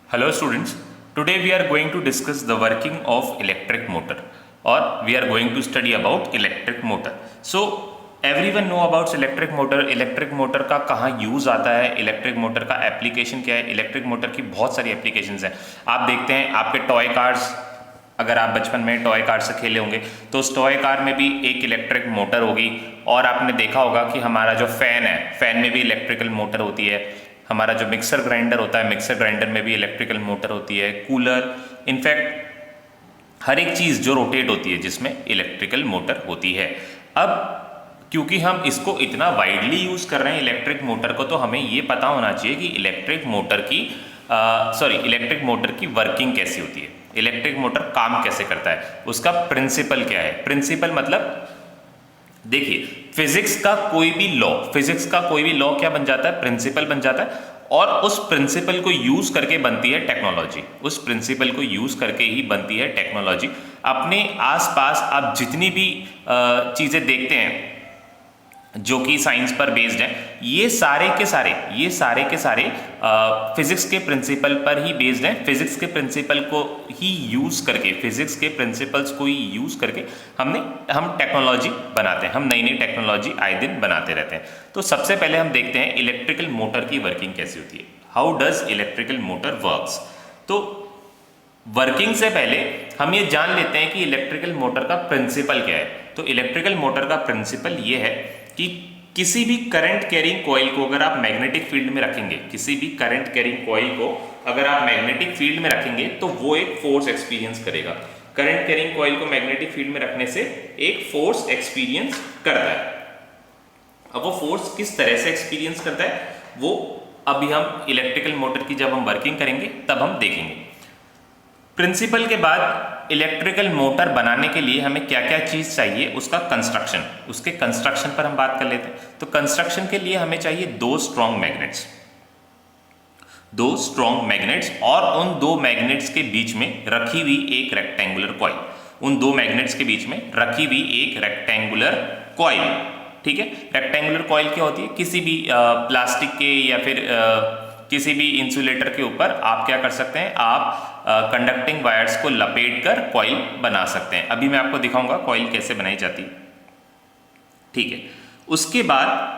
Hello students, today we are going to discuss the working of electric motor or we are going to study about electric motor. So everyone know about electric motor का कहाँ use आता है, electric motor का application क्या है। Electric motor की बहुत सारी एप्लीकेशंस हैं। आप देखते हैं आपके टॉय कार्स, अगर आप बचपन में टॉय कार से खेले होंगे तो उस टॉय कार में भी एक इलेक्ट्रिक मोटर होगी। और आपने देखा होगा कि हमारा जो फ़ैन है, फ़ैन में भी इलेक्ट्रिकल मोटर होती है। हमारा जो मिक्सर ग्राइंडर होता है, मिक्सर ग्राइंडर में भी इलेक्ट्रिकल मोटर होती है। कूलर, इनफैक्ट हर एक चीज़ जो रोटेट होती है जिसमें इलेक्ट्रिकल मोटर होती है। अब क्योंकि हम इसको इतना वाइडली यूज़ कर रहे हैं इलेक्ट्रिक मोटर को, तो हमें ये पता होना चाहिए कि इलेक्ट्रिक मोटर की वर्किंग कैसी होती है, इलेक्ट्रिक मोटर काम कैसे करता है, उसका प्रिंसिपल क्या है। प्रिंसिपल मतलब देखिए, फिजिक्स का कोई भी लॉ क्या बन जाता है, प्रिंसिपल बन जाता है। और उस प्रिंसिपल को यूज करके बनती है टेक्नोलॉजी, उस प्रिंसिपल को यूज करके ही बनती है टेक्नोलॉजी। अपने आसपास आप जितनी भी चीजें देखते हैं जो कि साइंस पर बेस्ड है, ये सारे के सारे फिजिक्स के प्रिंसिपल पर ही बेस्ड हैं। फिजिक्स के प्रिंसिपल को ही यूज करके, फिजिक्स के प्रिंसिपल्स को ही यूज करके हम टेक्नोलॉजी बनाते हैं, हम नई नई टेक्नोलॉजी आए दिन बनाते रहते हैं। तो सबसे पहले हम देखते हैं इलेक्ट्रिकल मोटर की वर्किंग कैसी होती है। How does electrical motor works. तो वर्किंग से पहले हम ये जान लेते हैं कि इलेक्ट्रिकल मोटर का प्रिंसिपल क्या है। तो इलेक्ट्रिकल मोटर का प्रिंसिपल ये है कि किसी भी करंट कैरिंग कॉइल को अगर आप मैग्नेटिक फील्ड में रखेंगे, किसी भी करंट कैरिंग कॉइल को अगर आप मैग्नेटिक फील्ड में रखेंगे तो वो एक फोर्स एक्सपीरियंस करेगा। करंट कैरिंग कॉइल को मैग्नेटिक फील्ड में रखने से एक फोर्स एक्सपीरियंस करता है। अब वो फोर्स किस तरह से एक्सपीरियंस करता है वो अभी हम इलेक्ट्रिकल मोटर की जब हम वर्किंग करेंगे तब हम देखेंगे। प्रिंसिपल के बाद इलेक्ट्रिकल मोटर बनाने के लिए हमें क्या क्या चीज़ चाहिए, उसका कंस्ट्रक्शन, उसके कंस्ट्रक्शन पर हम बात कर लेते हैं। तो कंस्ट्रक्शन के लिए हमें चाहिए दो स्ट्रॉन्ग मैग्नेट्स और उन दो मैग्नेट्स के बीच में रखी हुई एक रेक्टेंगुलर कॉइल, उन दो मैग्नेट्स के बीच में रखी हुई एक रेक्टेंगुलर कॉइल। ठीक है, रेक्टेंगुलर कॉइल क्या होती है, किसी भी प्लास्टिक के या फिर किसी भी इंसुलेटर के ऊपर आप क्या कर सकते हैं, आप कंडक्टिंग वायर्स को लपेट कर कॉइल बना सकते हैं। अभी मैं आपको दिखाऊंगा कॉइल कैसे बनाई जाती है। ठीक है, उसके बाद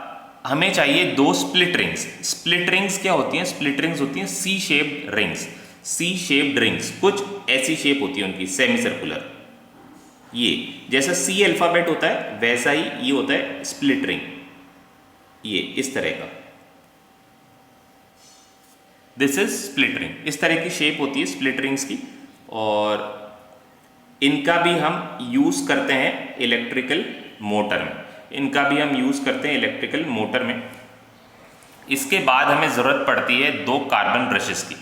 हमें चाहिए दो स्प्लिट रिंग्स। स्प्लिट रिंग्स क्या होती हैं, स्प्लिट रिंग्स होती हैं सी शेप्ड रिंग्स। कुछ ऐसी शेप होती है उनकी, सेमी सर्कुलर। ये जैसा सी अल्फाबेट होता है वैसा ही ये होता है स्प्लिट रिंग, ये इस तरह का, दिस इज स्प्लिट रिंग। इस तरह की शेप होती है स्प्लिट रिंग्स की, और इनका भी हम यूज करते हैं इलेक्ट्रिकल मोटर में, इसके बाद हमें जरूरत पड़ती है दो कार्बन ब्रशेस की।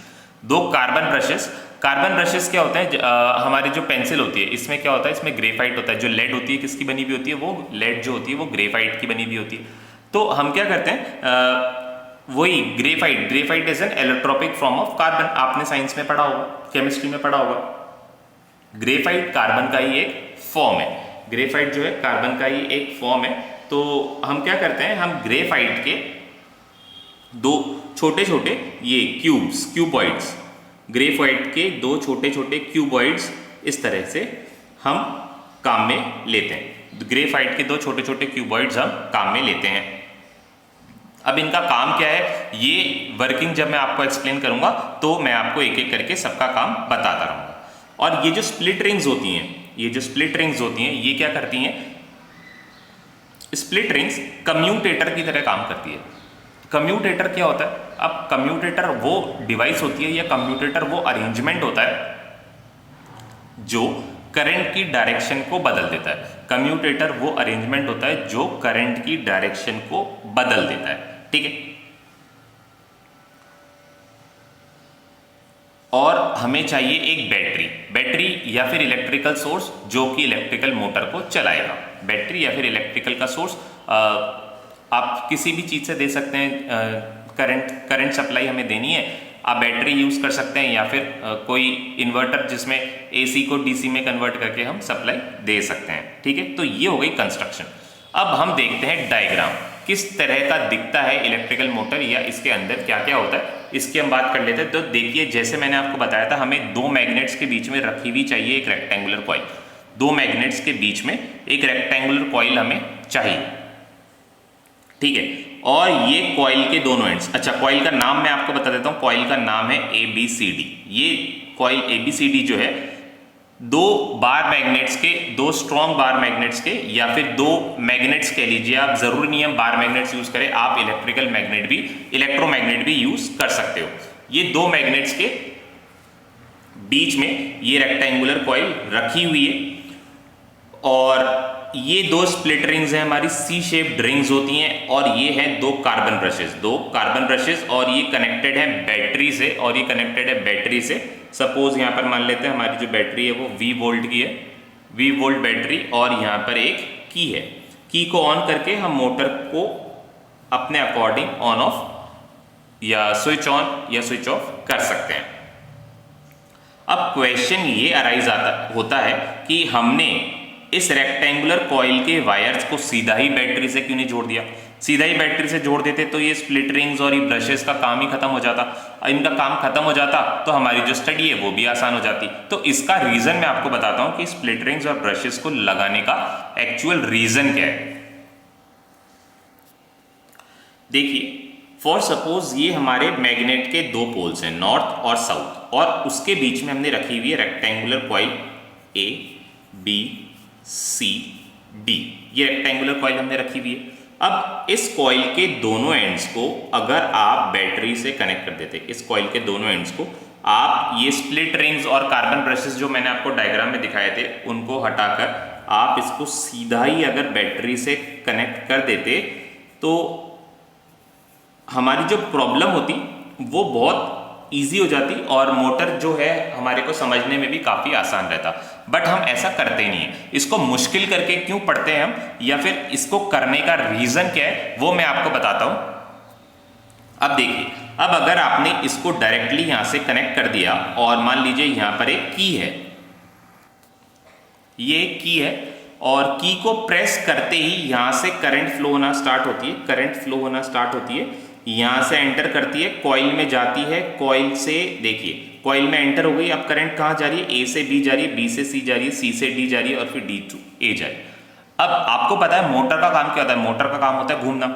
कार्बन ब्रशेस क्या होते हैं, हमारी जो पेंसिल होती है इसमें क्या होता है, इसमें ग्रेफाइट होता है। जो लेड होती है किसकी बनी हुई होती है, वो लेड जो होती है वो ग्रेफाइट की बनी हुई होती है। तो हम क्या करते हैं, वही graphite is an allotropic form of carbon. आपने साइंस में पढ़ा होगा, केमिस्ट्री में पढ़ा होगा। ग्रेफाइट कार्बन का ही एक फॉर्म है, ग्रेफाइट जो है कार्बन का ही एक फॉर्म है। तो हम क्या करते हैं, हम ग्रेफाइट के दो छोटे छोटे ये क्यूबॉइड्स, ग्रेफाइट के दो छोटे छोटे क्यूबॉइड्स इस तरह से हम काम में लेते हैं। ग्रेफाइट के दो छोटे छोटे क्यूबॉइड्स हम काम में लेते हैं। अब इनका काम क्या है, ये वर्किंग जब मैं आपको एक्सप्लेन करूंगा तो मैं आपको एक एक करके सबका काम बताता रहूंगा। और ये जो स्प्लिट रिंग्स होती हैं, ये क्या करती हैं, स्प्लिट रिंग्स कम्यूटेटर की तरह काम करती है। कम्यूटेटर क्या होता है, अब कम्यूटेटर वो डिवाइस होती है या कम्यूटेटर वो अरेंजमेंट होता है जो करंट की डायरेक्शन को बदल देता है। कम्यूटेटर वो अरेंजमेंट होता है जो करंट की डायरेक्शन को बदल देता है। ठीक है, और हमें चाहिए एक बैटरी या फिर इलेक्ट्रिकल सोर्स जो कि इलेक्ट्रिकल मोटर को चलाएगा। बैटरी या फिर इलेक्ट्रिकल का सोर्स आप किसी भी चीज से दे सकते हैं। करंट सप्लाई हमें देनी है, आप बैटरी यूज कर सकते हैं, या फिर कोई इन्वर्टर जिसमें एसी को डीसी में कन्वर्ट करके हम सप्लाई दे सकते हैं। ठीक है, तो ये हो गई कंस्ट्रक्शन। अब हम देखते हैं डायग्राम। किस तरह का दिखता है इलेक्ट्रिकल मोटर या इसके अंदर क्या क्या होता है, इसकी हम बात कर लेते हैं। तो देखिए, जैसे मैंने आपको बताया था, हमें दो मैग्नेट्स के बीच में रखी हुई चाहिए एक रेक्टेंगुलर कॉइल। दो मैग्नेट्स के बीच में एक रेक्टेंगुलर कॉइल हमें चाहिए, ठीक है। और ये कॉइल के दोनों एंड्स, अच्छा कॉइल का नाम मैं आपको बता देता हूं, कॉइल का नाम है ABCD। ये कॉइल ABCD जो है दो बार मैग्नेट्स के, दो स्ट्रॉन्ग बार मैग्नेट्स के, या फिर दो मैग्नेट्स कह लीजिए आप, जरूरी नहीं हम बार मैग्नेट्स यूज करें, आप इलेक्ट्रिकल मैग्नेट भी, इलेक्ट्रोमैग्नेट भी यूज कर सकते हो। ये दो मैग्नेट्स के बीच में ये रेक्टेंगुलर कॉइल रखी हुई है, और ये दो स्प्लिट रिंग्स हैं हमारी, सी शेप्ड रिंग्स होती हैं, और ये हैं दो कार्बन ब्रशेस, और ये कनेक्टेड है बैटरी से, और ये कनेक्टेड है बैटरी से। सपोज यहां पर मान लेते हैं हमारी जो बैटरी है वो V वोल्ट की है, V वोल्ट बैटरी, और यहां पर एक की है। की को ऑन करके हम मोटर को अपने अकॉर्डिंग ऑन ऑफ या स्विच ऑन या स्विच ऑफ कर सकते हैं। अब क्वेश्चन ये अराइज होता है कि हमने इस रेक्टेंगुलर कॉइल के वायर्स को सीधा ही बैटरी से क्यों नहीं जोड़ दिया। सीधा ही बैटरी से जोड़ देते तो ये स्प्लिट रिंग्स और ये ब्रशेस का काम ही खत्म हो जाता। इनका काम खत्म हो जाता तो हमारी जो स्टडी है वो भी आसान हो जाती। तो इसका रीजन मैं आपको बताता हूं कि स्प्लिट रिंग्स और ब्रशेस को लगाने का एक्चुअल रीजन क्या है। देखिए, फॉर सपोज ये हमारे मैग्नेट के दो पोल्स हैं, नॉर्थ और साउथ, और उसके बीच में हमने रखी हुई है रेक्टेंगुलर कॉइल ABCD। ये रेक्टेंगुलर कॉइल हमने रखी हुई है। अब इस कॉइल के दोनों एंड्स को अगर आप बैटरी से कनेक्ट कर देते, इस कॉइल के दोनों एंड्स को आप ये स्प्लिट रिंग्स और कार्बन ब्रशेस जो मैंने आपको डायग्राम में दिखाए थे उनको हटाकर आप इसको सीधा ही अगर बैटरी से कनेक्ट कर देते तो हमारी जो प्रॉब्लम होती वो बहुत ईजी हो जाती, और मोटर जो है हमारे को समझने में भी काफ़ी आसान रहता। बट हम ऐसा करते ही नहीं है। इसको मुश्किल करके क्यों पढ़ते हैं हम, या फिर इसको करने का रीज़न क्या है वो मैं आपको बताता हूं। अब देखिए, अब अगर आपने इसको डायरेक्टली यहां से कनेक्ट कर दिया, और मान लीजिए यहां पर एक की है, ये एक की है, और की को प्रेस करते ही यहां से करंट फ्लो होना स्टार्ट होती है, करंट फ्लो होना स्टार्ट होती है, यहां से एंटर करती है, कॉइल में जाती है, कॉइल से देखिए कॉइल में एंटर हो गई। अब करंट कहां जा रही है, A से B जा रही है, B से C जा रही है, C से D जा रही है, और फिर D to A जा रही है। अब आपको पता है मोटर का काम क्या होता है, मोटर का काम होता है घूमना।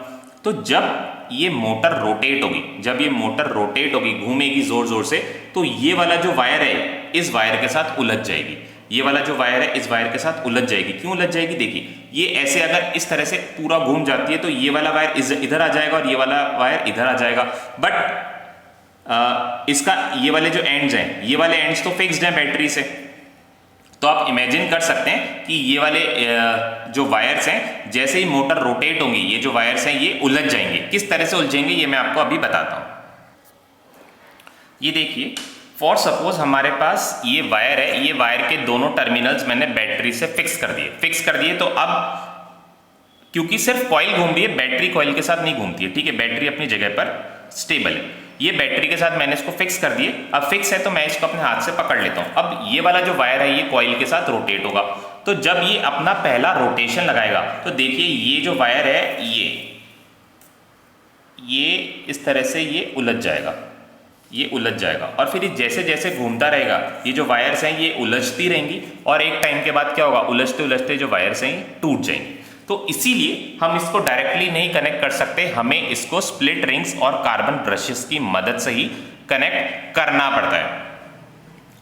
तो जब ये मोटर रोटेट होगी, जब ये मोटर रोटेट होगी, घूमेगी जोर जोर से, तो ये वाला जो वायर है इस वायर के साथ उलझ जाएगी, ये वाला जो वायर है इस वायर के साथ उलझ जाएगी। क्यों उलझ जाएगी, देखिए ये ऐसे अगर इस तरह से पूरा घूम जाती है तो ये वाला वायर इधर आ जाएगा और ये वाला वायर इधर आ जाएगा। बट इसका ये वाले जो एंड्स हैं, ये वाले एंड्स तो फिक्स्ड हैं बैटरी से, तो आप इमेजिन कर सकते हैं कि ये वाले जो वायर्स हैं जैसे ही मोटर रोटेट होंगी, ये जो वायर्स हैं ये उलझ जाएंगे। किस तरह से उलझेंगे ये मैं आपको अभी बताता हूं। ये देखिए, फॉर सपोज हमारे पास ये वायर है, ये वायर के दोनों टर्मिनल्स मैंने बैटरी से फिक्स कर दिए। तो अब क्योंकि सिर्फ कॉइल घूम रही है, बैटरी कॉइल के साथ नहीं घूमती है, ठीक है, बैटरी अपनी जगह पर स्टेबल है। ये बैटरी के साथ मैंने इसको फिक्स कर दिए। अब फिक्स है तो मैं इसको अपने हाथ से पकड़ लेता हूं। अब ये वाला जो वायर है ये कॉइल के साथ रोटेट होगा, तो जब ये अपना पहला रोटेशन लगाएगा तो देखिए ये जो वायर है ये इस तरह से ये उलझ जाएगा, ये उलझ जाएगा, और फिर जैसे जैसे घूमता रहेगा ये जो वायर्स हैं ये उलझती रहेंगी, और एक टाइम के बाद क्या होगा, उलझते उलझते जो वायर्स हैं ये टूट जाएंगे। तो इसीलिए हम इसको डायरेक्टली नहीं कनेक्ट कर सकते, हमें इसको स्प्लिट रिंग्स और कार्बन ब्रशेस की मदद से ही कनेक्ट करना पड़ता है।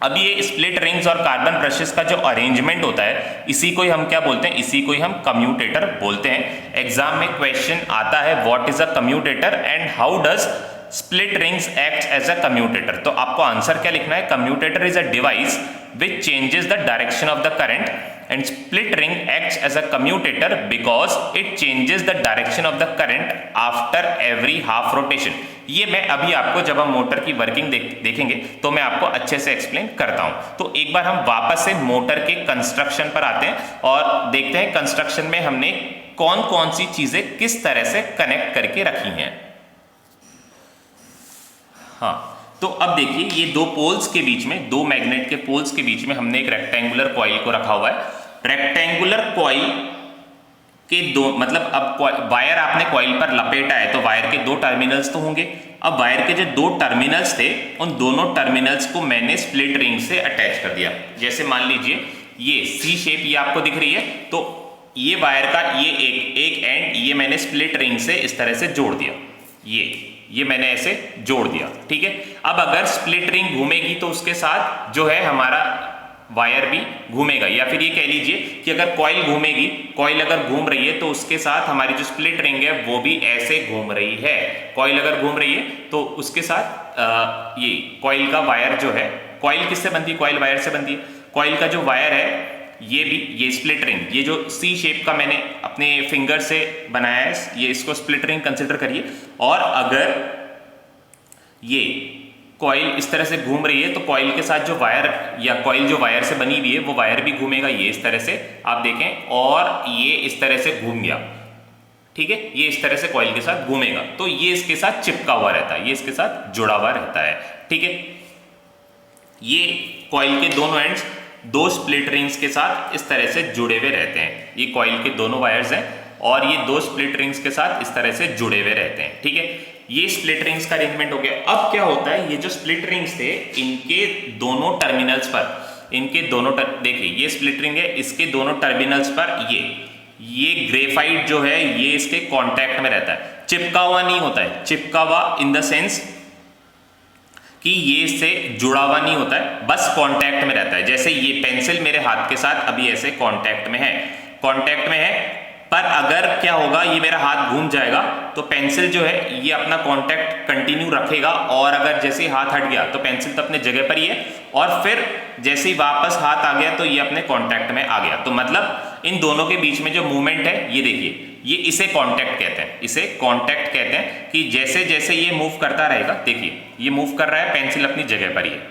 अब ये स्प्लिट रिंग्स और कार्बन ब्रशेस का जो अरेंजमेंट होता है इसी को ही हम क्या बोलते हैं, इसी को ही हम कम्यूटेटर बोलते हैं। एग्जाम में क्वेश्चन आता है what is a commutator and how does split rings act as a commutator. तो आपको आंसर क्या लिखना है, commutator is a device which changes the direction of the current and split ring acts as a commutator because it changes the direction of the current after every half rotation। ये मैं अभी आपको जब हम motor की working देखेंगे तो मैं आपको अच्छे से एक्सप्लेन करता हूं। तो एक बार हम वापस से मोटर के कंस्ट्रक्शन पर आते हैं और देखते हैं कंस्ट्रक्शन में हमने कौन कौन सी चीजें किस तरह से कनेक्ट करके रखी हैं। हाँ, तो अब देखिए ये दो पोल्स के बीच में, दो मैग्नेट के पोल्स के बीच में हमने एक रेक्टेंगुलर कॉइल को रखा हुआ है। रेक्टेंगुलर कॉइल के दो, मतलब अब वायर आपने कॉइल पर लपेटा है तो वायर के दो टर्मिनल्स तो होंगे। अब वायर के जो दो टर्मिनल्स थे उन दोनों टर्मिनल्स को मैंने स्प्लिट रिंग से अटैच कर दिया। जैसे मान लीजिए ये सी शेप ये आपको दिख रही है, तो ये वायर का ये एक एंड ये मैंने स्प्लिट रिंग से इस तरह से जोड़ दिया, ये मैंने ऐसे जोड़ दिया, ठीक है। अब अगर स्प्लिट रिंग घूमेगी तो उसके साथ जो है हमारा वायर भी घूमेगा, या फिर ये कह लीजिए कि अगर कॉइल घूमेगी, कॉइल अगर घूम रही है तो उसके साथ हमारी जो स्प्लिट रिंग है वो भी ऐसे घूम रही है। कॉइल अगर घूम रही है तो उसके साथ ये कॉइल का वायर जो है, कॉइल किससे बनती है? कॉइल वायर से बनती है। कॉइल का जो वायर है ये भी, ये स्प्लिट रिंग, ये जो सी शेप का मैंने अपने फिंगर से बनाया है, ये इसको स्प्लिट रिंग कंसिडर करिए। और अगर ये कॉइल इस तरह से घूम रही है तो कॉइल के साथ जो वायर, या कॉइल जो वायर से बनी हुई है वो वायर भी घूमेगा, ये इस तरह से आप देखें, और ये इस तरह से घूम गया, ठीक है, ये इस तरह से कॉइल के साथ घूमेगा, तो ये इसके साथ चिपका हुआ रहता है, ये इसके साथ जुड़ा हुआ रहता है, ठीक है। ये कॉइल के दोनों एंड्स दो स्प्लिट रिंग्स के साथ इस तरह से जुड़े हुए रहते हैं। ये कॉइल के दोनों वायर्स हैं और ये दो स्प्लिट रिंग्स के साथ इस तरह से जुड़े हुए रहते हैं, ठीक है। ये स्प्लिट रिंग्स का अरेंजमेंट हो गया। अब क्या होता है, ये जो स्प्लिट रिंग्स थे इनके दोनों टर्मिनल्स पर, इनके दोनों देखिए ये स्प्लिट रिंग है, इसके दोनों टर्मिनल्स पर ये ग्रेफाइट जो है ये इसके कांटेक्ट में रहता है, चिपका हुआ नहीं होता है। चिपका हुआ इन द सेंस कि ये इससे जुड़ा हुआ नहीं होता है, बस कांटेक्ट में रहता है। जैसे ये पेंसिल मेरे हाथ के साथ अभी ऐसे कांटेक्ट में है, कांटेक्ट में है, पर अगर क्या होगा, ये मेरा हाथ घूम जाएगा तो पेंसिल जो है ये अपना कांटेक्ट कंटिन्यू रखेगा, और अगर जैसे ही हाथ हट गया तो पेंसिल तो अपने जगह पर ही है, और फिर जैसे ही वापस हाथ आ गया तो ये अपने कांटेक्ट में आ गया। तो मतलब इन दोनों के बीच में जो मूवमेंट है ये देखिए, ये इसे कांटेक्ट कहते हैं, इसे कांटेक्ट कहते हैं कि जैसे जैसे ये मूव करता रहेगा, देखिए ये मूव कर रहा है, पेंसिल अपनी जगह पर ही है,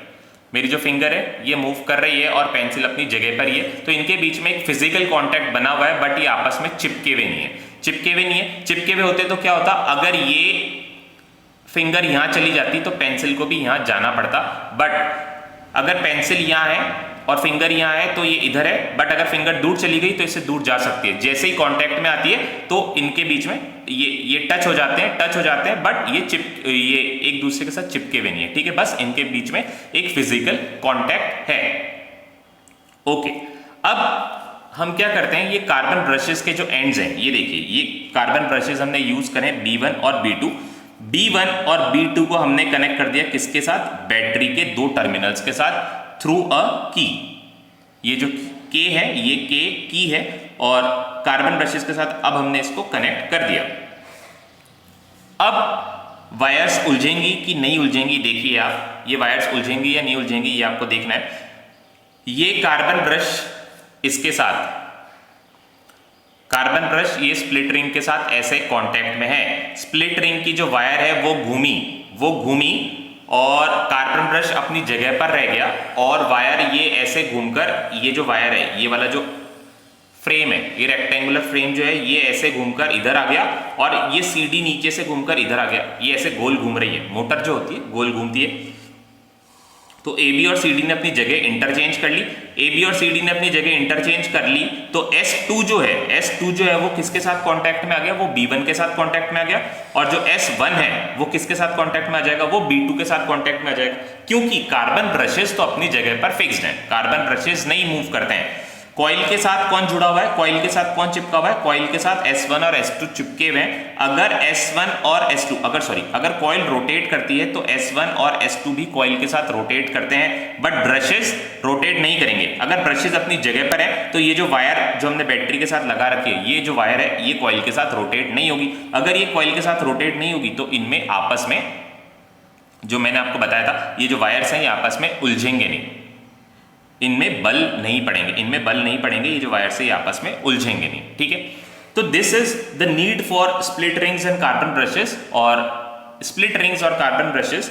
मेरी जो फिंगर है ये मूव कर रही है और पेंसिल अपनी जगह पर ही है, तो इनके बीच में एक फिजिकल कांटेक्ट बना हुआ है, बट ये आपस में चिपके हुए नहीं है, चिपके हुए नहीं है। चिपके हुए होते तो क्या होता, अगर ये फिंगर यहां चली जाती तो पेंसिल को भी यहां जाना पड़ता, बट अगर पेंसिल यहां है और फिंगर यहाँ है तो ये इधर है, बट अगर फिंगर दूर चली गई तो इससे दूर जा सकती है। जैसे ही कांटेक्ट में आती है तो इनके बीच में ये टच हो जाते हैं, बट ये एक दूसरे के साथ चिपके हुए नहीं है, ठीक है। बस इनके बीच में एक फिजिकल कांटेक्ट है, ओके। अब हम क्या करते हैं, ये कार्बन ब्रशेस के जो एंड्स हैं, ये देखिए, ये कार्बन ब्रशेस हमने यूज करें B1 और B2। B1 और B2 को हमने कनेक्ट कर दिया किसके साथ, बैटरी के दो टर्मिनल्स के साथ, थ्रू अ की। ये जो K है ये K की है, और कार्बन ब्रशेस के साथ अब हमने इसको कनेक्ट कर दिया। अब वायर्स उलझेंगी कि नहीं उलझेंगी, देखिए आप, ये वायर्स उलझेंगी या नहीं उलझेंगी ये आपको देखना है। ये कार्बन ब्रश इसके साथ, कार्बन ब्रश ये स्प्लिट रिंग के साथ ऐसे कांटेक्ट में है, स्प्लिट रिंग की जो वायर है वो घूमी और कार्बन ब्रश अपनी जगह पर रह गया, और वायर ये ऐसे घूमकर, ये जो वायर है, ये वाला जो फ्रेम है, ये रेक्टेंगुलर फ्रेम जो है ये ऐसे घूमकर इधर आ गया, और ये सीडी नीचे से घूमकर इधर आ गया, ये ऐसे गोल घूम रही है। मोटर जो होती है गोल घूमती है। तो AB और CD ने अपनी जगह इंटरचेंज कर ली, AB और CD ने अपनी जगह इंटरचेंज कर ली, तो S2 जो है वो किसके साथ कांटेक्ट में आ गया, वो B1 के साथ कांटेक्ट में आ गया, और जो S1 है वो किसके साथ कांटेक्ट में आ जाएगा, वो B2 के साथ कांटेक्ट में आ जाएगा, क्योंकि कार्बन ब्रशेस तो अपनी जगह पर फिक्स्ड हैं, कार्बन ब्रशेस नहीं मूव करते हैं। कॉइल के साथ कौन जुड़ा हुआ है, कॉइल के साथ कौन चिपका हुआ है, कॉइल के साथ S1 और S2 चिपके हुए हैं। अगर S1 और S2 अगर कॉइल रोटेट करती है तो S1 और S2 भी कॉइल के साथ रोटेट करते हैं, बट ब्रशेस रोटेट नहीं करेंगे। अगर ब्रशेस अपनी जगह पर है तो ये जो वायर जो हमने बैटरी के साथ लगा रखी है, ये जो वायर है ये कॉइल के साथ रोटेट नहीं होगी। अगर ये कॉइल के साथ रोटेट नहीं होगी तो इनमें आपस में, जो मैंने आपको बताया था, ये जो वायर्स हैं ये आपस में उलझेंगे नहीं, इनमें बल नहीं पड़ेंगे, ये जो वायर से आपस में उलझेंगे नहीं, ठीक है। तो this is the need for split rings and carbon brushes, और स्प्लिट रिंग्स और कार्बन ब्रशेस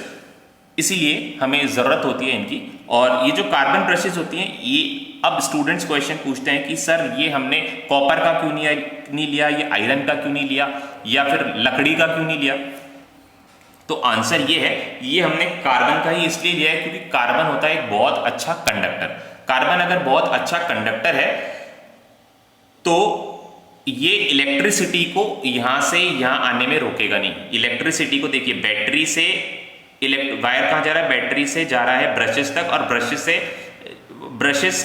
इसीलिए हमें जरूरत होती है इनकी। और ये जो कार्बन ब्रशेस होती हैं, ये अब स्टूडेंट्स क्वेश्चन पूछते हैं कि सर ये हमने कॉपर का क्यों नहीं लिया, ये आयरन का क्यों नहीं लिया, या फिर लकड़ी का क्यों नहीं लिया। तो आंसर ये है, ये हमने कार्बन का ही इसलिए लिया है क्योंकि कार्बन होता है एक बहुत अच्छा कंडक्टर। कार्बन अगर बहुत अच्छा कंडक्टर है तो ये इलेक्ट्रिसिटी को यहां से यहां आने में रोकेगा नहीं। इलेक्ट्रिसिटी को देखिए, बैटरी से वायर कहां जा रहा है, बैटरी से जा रहा है ब्रशेस तक, और ब्रशेस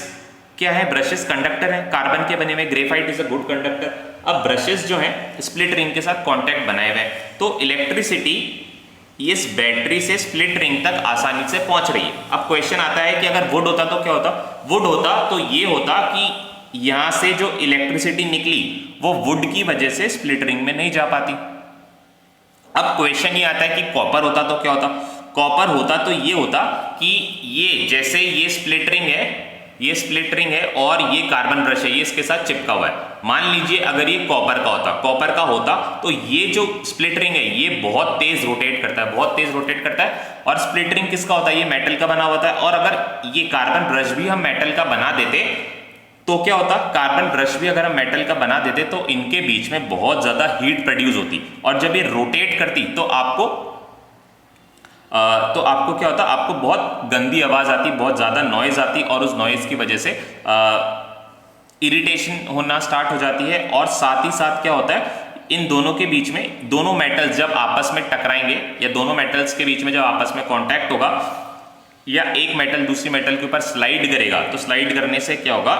क्या है, ब्रशेस कंडक्टर है, कार्बन के बने हुए, graphite is a good conductor. अब ब्रशेस जो हैं स्प्लिट रिंग के साथ कांटेक्ट बनाए हुए हैं, तो इलेक्ट्रिसिटी इस बैटरी से स्प्लिट रिंग तक आसानी से पहुंच रही है। अब क्वेश्चन आता है कि अगर वुड होता तो क्या होता, वुड होता तो ये होता कि यहां से जो इलेक्ट्रिसिटी निकली वो वुड की वजह से स्प्लिट रिंग में नहीं जा पाती। अब क्वेश्चन ये आता है कि कॉपर होता तो क्या होता, कॉपर होता तो ये होता कि ये जैसे ये स्प्लिट रिंग है, ये स्प्लिट रिंग है और ये कार्बन ब्रश है, ये इसके साथ चिपका हुआ है। मान लीजिए अगर ये कॉपर का होता तो ये जो स्प्लिट रिंग है ये बहुत तेज रोटेट करता है, बहुत तेज रोटेट करता है। और स्प्लिट रिंग किसका होता है, ये मेटल का बना होता है। और अगर ये कार्बन ब्रश भी हम मेटल का बना देते तो क्या होता, कार्बन ब्रश भी अगर हम मेटल का बना देते तो इनके बीच में बहुत ज्यादा हीट प्रोड्यूस होती, और जब ये रोटेट करती तो आपको क्या होता, आपको बहुत गंदी आवाज आती, बहुत ज्यादा नॉइज आती, और उस नॉइज की वजह से इरिटेशन होना स्टार्ट हो जाती है। और साथ ही साथ क्या होता है, इन दोनों के बीच में, दोनों मेटल्स जब आपस में टकराएंगे या दोनों मेटल्स के बीच में जब आपस में कांटेक्ट होगा या एक मेटल दूसरी मेटल के ऊपर स्लाइड करेगा, तो स्लाइड करने से क्या होगा,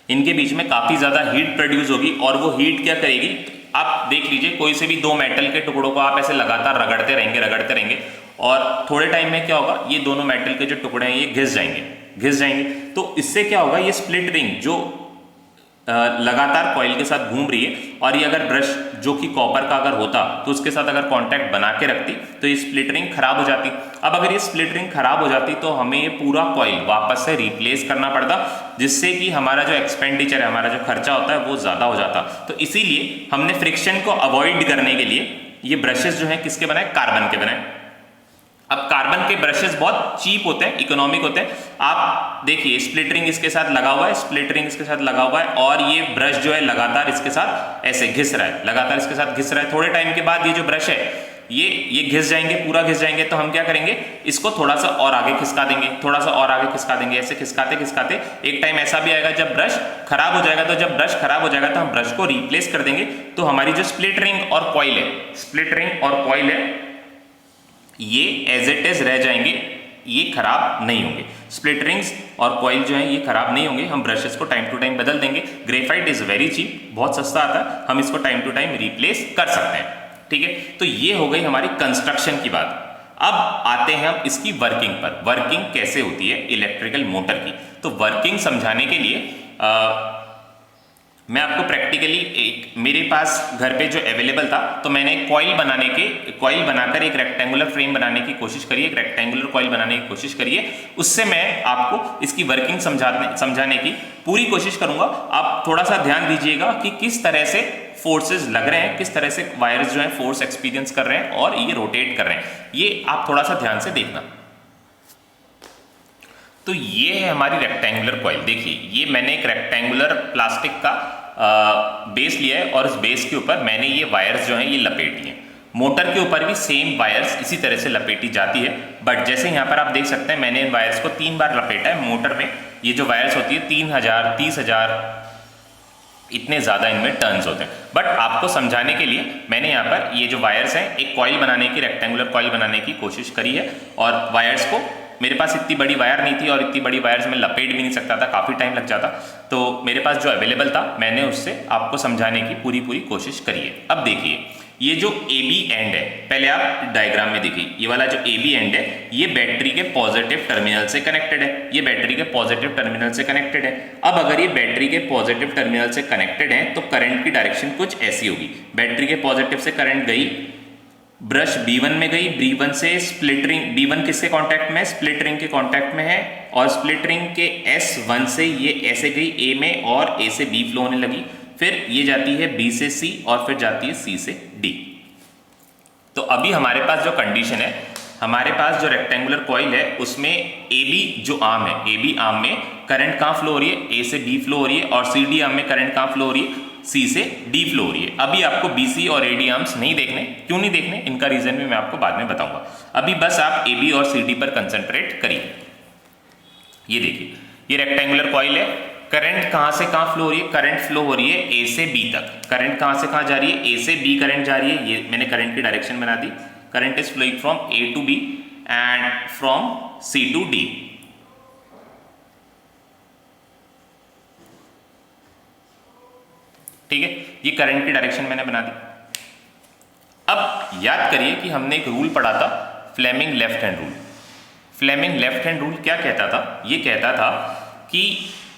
इनके बीच में काफी ज्यादा हीट प्रोड्यूस होगी। और वो हीट क्या करेगी, आप देख लीजिए कोई से भी दो मेटल के टुकड़ों को आप ऐसे लगातार रगड़ते रहेंगे और थोड़े टाइम में क्या होगा, ये दोनों मेटल के जो टुकड़े हैं ये घिस जाएंगे। तो इससे क्या होगा, ये स्प्लिट रिंग जो लगातार कॉइल के साथ घूम रही है, और ये अगर ब्रश जो कि कॉपर का अगर होता तो उसके साथ अगर कांटेक्ट बना के रखती तो ये स्प्लिट रिंग खराब हो जाती। अब अगर ये स्प्लिट रिंग खराब हो जाती तो हमें ये पूरा कॉइल वापस से रिप्लेस करना पड़ता, जिससे कि हमारा जो एक्सपेंडिचर है, हमारा जो खर्चा होता है वो ज्यादा हो जाता। तो इसीलिए हमने फ्रिक्शन को अवॉइड करने के लिए ये ब्रशेस जो है किसके बनाए, कार्बन के बनाए। अब कार्बन के ब्रशेस बहुत चीप होते हैं, इकोनॉमिक होते हैं। आप देखिए स्प्लिट रिंग इसके साथ लगा हुआ है, स्प्लिट रिंग इसके साथ लगा हुआ है, और ये ब्रश जो है लगातार इसके साथ ऐसे घिस रहा है, लगातार इसके साथ घिस रहा है। थोड़े टाइम के बाद ये जो ब्रश है ये घिस जाएंगे, पूरा घिस जाएंगे। तो हम क्या करेंगे, इसको थोड़ा सा और आगे खिसका देंगे, थोड़ा सा और आगे खिसका देंगे। ऐसे खिसकाते खिसकाते एक टाइम ऐसा भी आएगा जब ब्रश खराब हो जाएगा। तो जब ब्रश खराब हो जाएगा तो हम ब्रश को रिप्लेस कर देंगे। तो हमारी जो स्प्लिट रिंग और कॉइल है, स्प्लिट रिंग और कॉइल है, ये एज इट इज रह जाएंगे, ये खराब नहीं होंगे। स्प्लिट रिंग्स और कॉइल जो है ये खराब नहीं होंगे। हम ब्रशेस को टाइम टू टाइम बदल देंगे। ग्रेफाइट इज वेरी चीप, बहुत सस्ता आता है, हम इसको टाइम टू टाइम रिप्लेस कर सकते हैं। ठीक है, तो ये हो गई हमारी कंस्ट्रक्शन की बात। अब आते हैं हम इसकी वर्किंग पर। वर्किंग कैसे होती है इलेक्ट्रिकल मोटर की। तो वर्किंग समझाने के लिए मैं आपको प्रैक्टिकली मेरे पास घर पे जो अवेलेबल था, तो मैंने कॉइल बनाकर एक रेक्टेंगुलर फ्रेम बनाने की कोशिश करी, एक रेक्टेंगुलर कॉइल बनाने की कोशिश करी है। उससे मैं आपको इसकी वर्किंग समझाने की पूरी कोशिश करूंगा। आप थोड़ा सा ध्यान दीजिएगा कि किस तरह से फोर्सेस लग रहे हैं, किस तरह से वायर्स जो है फोर्स एक्सपीरियंस कर रहे हैं और ये रोटेट कर रहे हैं। ये आप थोड़ा सा ध्यान से देखना। तो ये है हमारी रेक्टेंगुलर कॉइल। देखिए ये मैंने एक रेक्टेंगुलर प्लास्टिक का बेस लिया है, और इस बेस के ऊपर मैंने ये वायर्स जो हैं ये लपेट लिए। मोटर के ऊपर भी सेम वायर्स इसी तरह से लपेटी जाती है, बट जैसे यहाँ पर आप देख सकते हैं मैंने इन वायर्स को 3 बार लपेटा है। मोटर में ये जो वायर्स होती है 3000, 30,000 इतने ज़्यादा इनमें टर्न्स होते हैं। बट आपको समझाने के लिए मैंने यहाँ पर ये जो वायर्स हैं एक कॉइल बनाने की, रेक्टेंगुलर कॉइल बनाने की कोशिश करी है। और वायर्स को, मेरे पास इतनी बड़ी वायर नहीं थी और इतनी बड़ी वायर्स में लपेट भी नहीं सकता था, काफ़ी टाइम लग जाता। तो मेरे पास जो अवेलेबल था मैंने उससे आपको समझाने की पूरी कोशिश करी है। अब देखिए ये जो AB एंड है, पहले आप डायग्राम में देखिए, ये वाला जो AB एंड है ये बैटरी के पॉजिटिव टर्मिनल से कनेक्टेड है। ये बैटरी के पॉजिटिव टर्मिनल से कनेक्टेड है। अब अगर ये बैटरी के पॉजिटिव टर्मिनल से कनेक्टेड है तो करंट की डायरेक्शन कुछ ऐसी होगी। बैटरी के पॉजिटिव से करंट गई, ब्रश B1 में गई, B1 से स्प्लिट रिंग, B1 किसके कांटेक्ट में, स्प्लिट रिंग के कांटेक्ट में है, और स्प्लिट रिंग के S1 से ये ऐसे गई A में और A से B फ्लो होने लगी। फिर ये जाती है B से C और फिर जाती है C से D। तो अभी हमारे पास जो कंडीशन है, हमारे पास जो रेक्टेंगुलर कॉइल है उसमें AB जो आर्म है, AB आर्म में करंट कहाँ फ्लो हो रही है, A से B फ्लो हो रही है, और CD आर्म में करंट कहाँ फ्लो हो रही है, C से D फ्लो हो रही है। अभी आपको BC और AD आर्म्स नहीं देखने, क्यों नहीं देखने, इनका रीजन भी मैं आपको बाद में बताऊंगा। अभी बस आप AB और CD पर कंसंट्रेट करिए। ये देखिए ये रेक्टेंगुलर कॉइल है, करंट कहां से कहां फ्लो हो रही है, करंट फ्लो हो रही है ए से बी तक। करंट कहां से कहां जा रही है, ए से बी करंट जा रही है। ये मैंने करंट की डायरेक्शन बना दी। Current is flowing from A to B and from C to D. ठीक है, ये करंट की डायरेक्शन मैंने बना दी। अब याद करिए कि हमने एक रूल पढ़ा था, Fleming left hand rule. Fleming left hand rule क्या कहता था, ये कहता था कि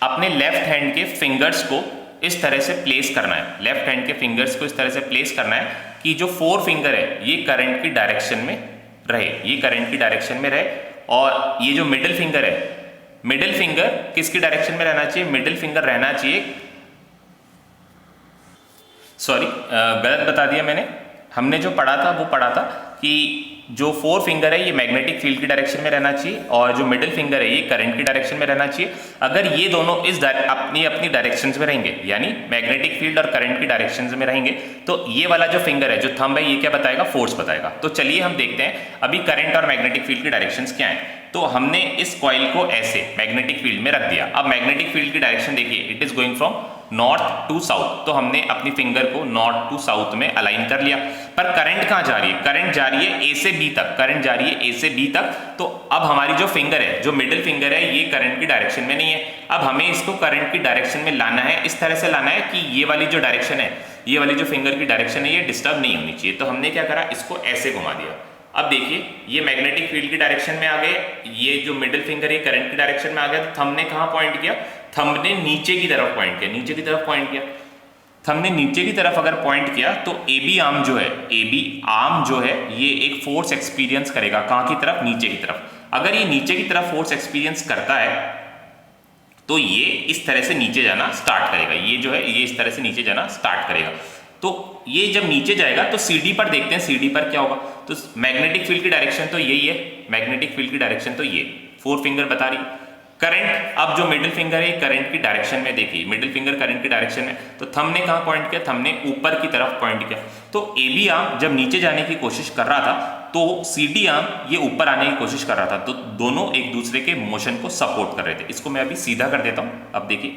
अपने लेफ्ट हैंड के फिंगर्स को इस तरह से प्लेस करना है, लेफ्ट हैंड के फिंगर्स को इस तरह से प्लेस करना है कि जो फोर फिंगर है ये करंट की डायरेक्शन में रहे, ये करंट की डायरेक्शन में रहे। और ये जो मिडिल फिंगर है, मिडिल फिंगर किसकी डायरेक्शन में रहना चाहिए, मिडिल फिंगर रहना चाहिए, सॉरी गलत बता दिया मैंने। हमने जो पढ़ा था वो पढ़ा था कि जो फोर फिंगर है ये मैग्नेटिक फील्ड की डायरेक्शन में रहना चाहिए और जो मिडिल फिंगर है ये करंट की डायरेक्शन में रहना चाहिए। अगर ये दोनों इस अपनी अपनी डायरेक्शंस में रहेंगे, यानी मैग्नेटिक फील्ड और करंट की डायरेक्शंस में रहेंगे, तो ये वाला जो फिंगर है, जो थंब है, ये क्या बताएगा, फोर्स बताएगा। तो चलिए हम देखते हैं अभी करंट और मैग्नेटिक फील्ड की डायरेक्शंस क्या है। तो हमने इस कॉइल को ऐसे मैग्नेटिक फील्ड में रख दिया। अब मैग्नेटिक फील्ड की डायरेक्शन देखिए, it is going from north to south. तो हमने अपनी फिंगर को नॉर्थ टू साउथ में अलाइन कर लिया। पर करंट कहां जा रही है, करंट जा रही है ए से बी तक, करंट जा रही है ए से बी तक। तो अब हमारी जो फिंगर है, जो मिडिल फिंगर है, ये करंट की डायरेक्शन में नहीं है। अब हमें इसको करंट की डायरेक्शन में लाना है, इस तरह से लाना है कि ये वाली जो डायरेक्शन है, ये वाली जो फिंगर की डायरेक्शन है, ये डिस्टर्ब नहीं होनी चाहिए। तो हमने क्या करा, इसको ऐसे घुमा दिया। अब देखिए ये मैग्नेटिक फील्ड की डायरेक्शन में आ गए, ये जो मिडिल फिंगर है करंट की डायरेक्शन में आ गया। तो थंब ने कहां पॉइंट किया, थंब ने नीचे की तरफ पॉइंट किया, नीचे की तरफ पॉइंट किया। थंब ने नीचे की तरफ अगर पॉइंट किया तो ए बी आर्म जो है, ए बी आर्म जो है, ये एक फोर्स एक्सपीरियंस करेगा। कहां की तरफ, नीचे की तरफ। अगर ये नीचे की तरफ फोर्स एक्सपीरियंस करता है तो ये इस तरह से नीचे जाना स्टार्ट करेगा। ये जो है ये इस तरह से नीचे जाना स्टार्ट करेगा। तो ये जब नीचे जाएगा तो सीडी पर देखते हैं, सीडी पर क्या होगा। तो मैग्नेटिक फील्ड की डायरेक्शन तो यही है, मैग्नेटिक फील्ड की डायरेक्शन तो ये फोर फिंगर बता रही। करंट, अब जो मिडिल फिंगर है करंट की डायरेक्शन में, देखिए मिडिल फिंगर करंट की डायरेक्शन में। तो थंब ने कहां पॉइंट किया, थंब ने ऊपर की तरफ पॉइंट किया। तो ए बी आर्म जब नीचे जाने की कोशिश कर रहा था तो सी डी आर्म ये ऊपर आने की कोशिश कर रहा था। तो दोनों एक दूसरे के मोशन को सपोर्ट कर रहे थे। इसको मैं अभी सीधा कर देता हूं। अब देखिए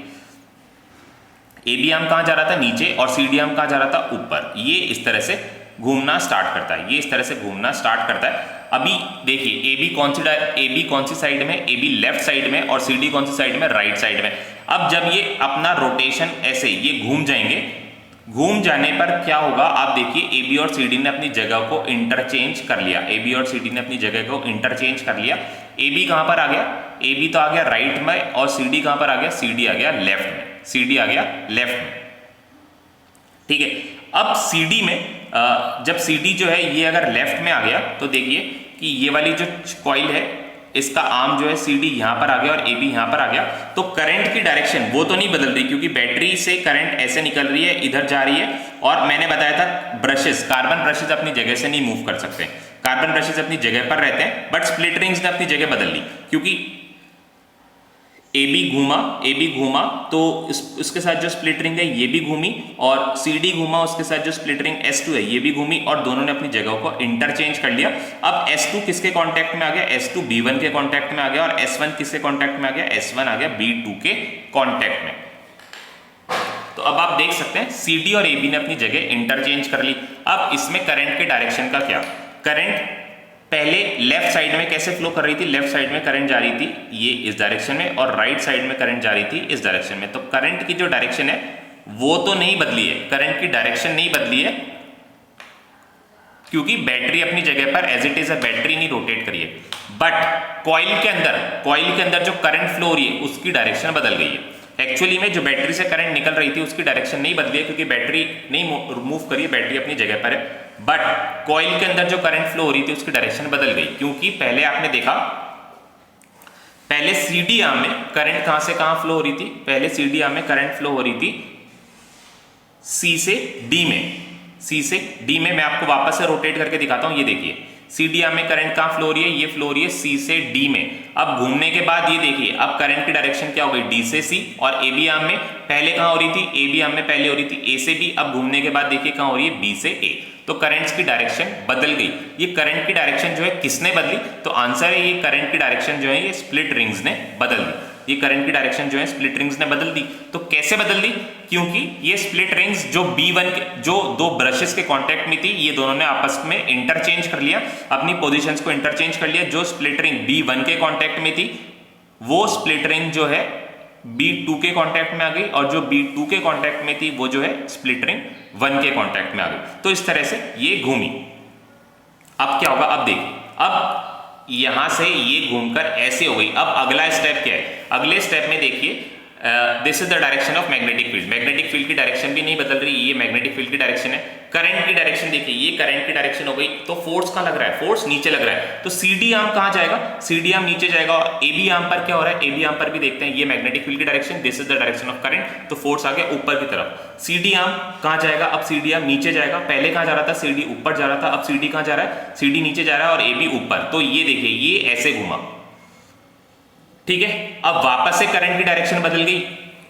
ए बी आर्म कहां जा रहा था, नीचे, और सी डी आर्म कहां जा रहा था, ऊपर। ये इस तरह से घूमना स्टार्ट करता है, ये इस तरह से घूमना स्टार्ट करता है। अभी देखिए ए बी कौन सी साइड में, ए बी लेफ्ट साइड में, और सी डी कौन सी साइड में, राइट साइड में। अब जब ये अपना रोटेशन ऐसे ये घूम जाएंगे, घूम जाने पर क्या होगा, आप देखिए ए बी और सी डी ने अपनी जगह को इंटरचेंज कर लिया। ए बी और सी डी ने अपनी जगह को इंटरचेंज कर लिया। ए बी कहां पर आ गया, ए बी तो आ गया राइट में, और सी डी कहां पर आ गया, सी डी आ गया लेफ्ट में, सी डी आ गया लेफ्ट में। ठीक है, अब सी डी में जब सी डी जो है ये अगर लेफ्ट में आ गया तो देखिए कि ये वाली जो कॉइल है इसका आर्म जो है सी डी यहां पर आ गया और ए बी यहां पर आ गया। तो करंट की डायरेक्शन वो तो नहीं बदल रही, क्योंकि बैटरी से करंट ऐसे निकल रही है, इधर जा रही है। और मैंने बताया था ब्रशेस, कार्बन ब्रशेस अपनी जगह से नहीं मूव कर सकते, कार्बन ब्रशेस अपनी जगह पर रहते हैं। बट स्प्लिट रिंग्स ने अपनी जगह बदल ली, क्योंकि ए बी घूमा तो उसके साथ जो स्प्लिट रिंग है ये भी घूमी, और सी डी घूमा, उसके साथ जो स्प्लिट रिंग S2 है ये भी घूमी, और दोनों ने अपनी जगह को इंटरचेंज कर लिया। अब S2 किसके कांटेक्ट में आ गया, S2 B1 के कांटेक्ट में आ गया, और S1 किसके कांटेक्ट में आ गया, S1 आ गया B2 के कांटेक्ट में। तो अब आप देख सकते हैं सी डी और ए बी ने अपनी जगह इंटरचेंज कर ली। अब इसमें करंट के डायरेक्शन का क्या, करंट पहले लेफ्ट साइड में कैसे फ्लो कर रही थी, लेफ्ट साइड में करंट जा रही थी ये इस डायरेक्शन में, और राइट साइड में करंट जा रही थी इस डायरेक्शन में। तो करंट की जो डायरेक्शन है वो तो नहीं बदली है, करंट की डायरेक्शन नहीं बदली है, क्योंकि बैटरी अपनी जगह पर एज इट इज है, बैटरी नहीं रोटेट करी है। बट कॉइल के अंदर जो करंट फ्लो हो रही है उसकी डायरेक्शन बदल गई है। एक्चुअली में जो बैटरी से करंट निकल रही थी उसकी डायरेक्शन नहीं बदली है, क्योंकि बैटरी नहीं मूव करी है, बैटरी अपनी जगह पर है। बट कॉइल के अंदर जो करंट फ्लो हो रही थी उसकी डायरेक्शन बदल गई, क्योंकि पहले आपने देखा, पहले सीडी आर्म में करंट कहां से कहां फ्लो हो रही थी, पहले सीडी आर्म में करंट फ्लो हो रही थी सी से डी में, सी से डी में। मैं आपको वापस से रोटेट करके दिखाता हूं, ये देखिए सीडी आर्म में करंट कहां फ्लो हो रही है, ये फ्लो हो रही है सी से डी में। अब घूमने के बाद ये देखिए अब करंट की डायरेक्शन क्या हो गई, डी से सी, और ए बी आर्म में पहले कहां हो रही थी, ए बी आर्म में पहले हो रही थी ए से बी, अब घूमने के बाद देखिए कहां हो रही है, बी से ए। तो करंट्स की डायरेक्शन बदल गई। ये करंट की डायरेक्शन जो है किसने बदली, तो आंसर है ये करंट की डायरेक्शन जो है ये स्प्लिट रिंग्स ने बदल दी। ये करंट की डायरेक्शन जो है स्प्लिट रिंग्स ने बदल दी। तो कैसे बदल दी? क्योंकि ये स्प्लिट रिंग्स जो B1 के जो दो ब्रशेस के कांटेक्ट में थी, ये दोनों ने आपस में इंटरचेंज कर लिया, अपनी पोजीशंस को इंटरचेंज कर लिया। जो स्प्लिट रिंग B1 के कांटेक्ट में थी वो स्प्लिट रिंग जो है B2 के कांटेक्ट में आ गई, और जो B2 के कांटेक्ट में थी वो जो है स्प्लिट रिंग 1 के कांटेक्ट में आ गई। तो इस तरह से ये घूमी। अब क्या होगा? अब देखिए, अब यहां से ये घूमकर ऐसे हो गई। अब अगला स्टेप क्या है? अगले स्टेप में देखिए, this is the direction of magnetic field. Magnetic field की डायरेक्शन भी नहीं बदल रही, ये मैग्नेटिक फील्ड की डायरेक्शन है। करंट की डायरेक्शन देखिए, ये करंट की डायरेक्शन हो गई। तो फोर्स कहां लग रहा है? फोर्स नीचे लग रहा है। तो CD आर्म कहां जाएगा? CD आर्म नीचे जाएगा। और AB आर्म पर क्या हो रहा है? AB आर्म पर भी देखते हैं, ये मैग्नेटिक फील्ड की direction, this is the direction of current. तो फोर्स आ गया ऊपर की तरफ। CD आर्म कहां जाएगा? अब CD आर्म नीचे जाएगा। पहले कहां जा रहा था? CD ऊपर जा रहा था। अब CD कहां जा रहा है? CD नीचे जा रहा है और AB ऊपर। तो ये देखिए, ये ऐसे घुमा, ठीक है। अब वापस से करंट की डायरेक्शन बदल गई।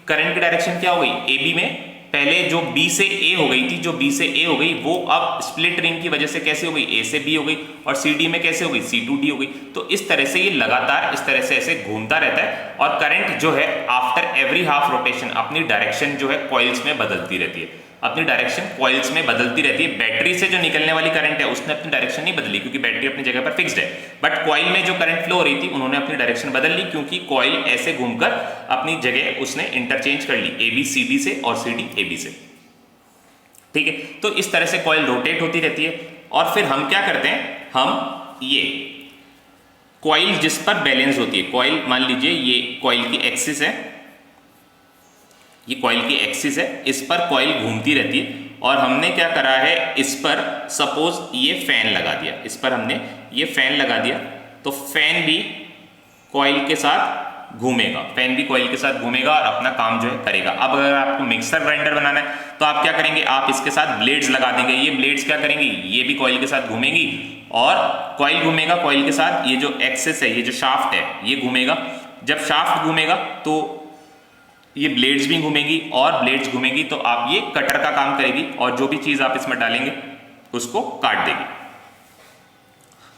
करंट की डायरेक्शन क्या हो गई? AB में पहले जो B से A हो गई थी, जो B से A हो गई, वो अब स्प्लिट रिंग की वजह से कैसे हो गई? A से B हो गई। और CD में कैसे हो गई? C to D हो गई। तो इस तरह से ये लगातार इस तरह से ऐसे घूमता रहता है। और करंट जो है आफ्टर एवरी हाफ रोटेशन अपनी डायरेक्शन जो है कॉइल्स में बदलती रहती है, अपनी डायरेक्शन कॉइल्स में बदलती रहती है। बैटरी से जो निकलने वाली करंट है उसने अपनी डायरेक्शन नहीं बदली, क्योंकि बैटरी अपनी जगह पर फिक्स्ड है। बट कॉइल में जो करंट फ्लो हो रही थी, उन्होंने अपनी डायरेक्शन बदल ली, क्योंकि कॉइल ऐसे घूमकर अपनी जगह उसने इंटरचेंज कर ली, AB CD से और CD AB से, ठीक है। तो इस तरह से कॉइल रोटेट होती रहती है। और फिर हम क्या करते हैं? हम ये कॉइल जिस पर बैलेंस होती है, कॉइल मान लीजिए ये कॉइल की एक्सिस है, ये कॉइल की एक्सिस है, इस पर कॉइल घूमती रहती है। और हमने क्या करा है? इस पर सपोज ये फैन लगा दिया, इस पर हमने ये फैन लगा दिया, तो फैन भी कॉइल के साथ घूमेगा, फैन भी कॉइल के साथ घूमेगा और अपना काम जो है करेगा। अब अगर आपको मिक्सर ग्राइंडर बनाना है तो आप क्या करेंगे? आप इसके साथ ब्लेड्स लगा देंगे। ये ब्लेड्स क्या करेंगी? ये भी कॉइल के साथ घूमेंगी और कॉइल घूमेगा, कॉइल के साथ ये जो एक्सिस है, ये जो शाफ्ट है, ये घूमेगा। जब शाफ्ट घूमेगा तो ये ब्लेड्स भी घूमेगी, और ब्लेड्स घूमेगी तो आप ये कटर का काम करेगी, और जो भी चीज आप इसमें डालेंगे उसको काट देगी।